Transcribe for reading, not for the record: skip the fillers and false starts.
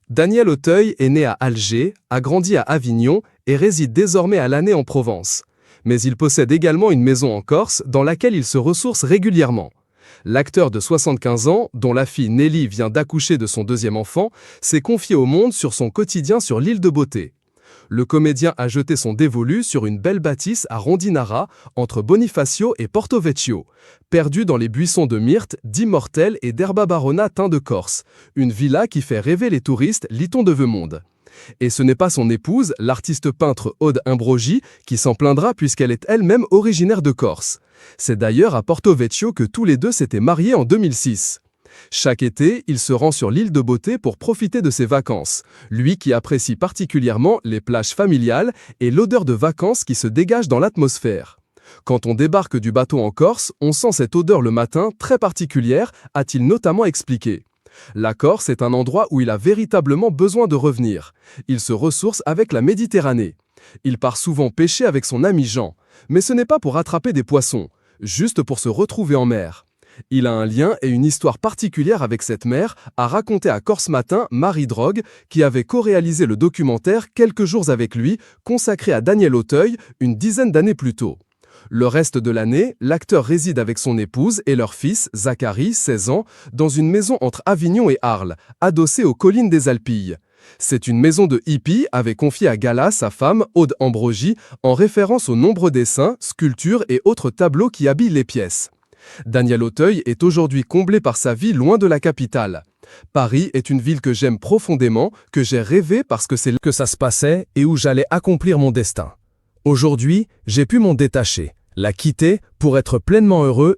Daniel Auteuil est né à Alger, a grandi à Avignon et réside désormais à l'année en Provence. Mais il possède également une maison en Corse dans laquelle il se ressource régulièrement. L'acteur de 75 ans, dont la fille Nelly vient d'accoucher de son deuxième enfant, s'est confié au Monde sur son quotidien sur l'île de Beauté. Le comédien a jeté son dévolu sur une belle bâtisse à Rondinara, entre Bonifacio et Porto Vecchio, perdue dans les buissons de myrte, d'immortelle et d'herba barona teints de Corse, une villa qui fait rêver les touristes, lit-on de Veumonde. Et ce n'est pas son épouse, l'artiste peintre Aude Imbrogi, qui s'en plaindra puisqu'elle est elle-même originaire de Corse. C'est d'ailleurs à Porto Vecchio que tous les deux s'étaient mariés en 2006. Chaque été, il se rend sur l'île de Beauté pour profiter de ses vacances, lui qui apprécie particulièrement les plages familiales et l'odeur de vacances qui se dégage dans l'atmosphère. Quand on débarque du bateau en Corse, on sent cette odeur le matin très particulière, a-t-il notamment expliqué. La Corse est un endroit où il a véritablement besoin de revenir. Il se ressource avec la Méditerranée. Il part souvent pêcher avec son ami Jean, mais ce n'est pas pour attraper des poissons, juste pour se retrouver en mer. Il a un lien et une histoire particulière avec cette mer, a raconté à Corse Matin Marie Drogue, qui avait co-réalisé le documentaire Quelques jours avec lui, consacré à Daniel Auteuil une dizaine d'années plus tôt. Le reste de l'année, l'acteur réside avec son épouse et leur fils, Zachary, 16 ans, dans une maison entre Avignon et Arles, adossée aux collines des Alpilles. C'est une maison de hippie, avait confié à Gala sa femme, Aude Imbrogi, en référence aux nombreux dessins, sculptures et autres tableaux qui habillent les pièces. Daniel Auteuil est aujourd'hui comblé par sa vie loin de la capitale. Paris est une ville que j'aime profondément, que j'ai rêvé parce que c'est là que ça se passait et où j'allais accomplir mon destin. Aujourd'hui, j'ai pu m'en détacher, la quitter pour être pleinement heureux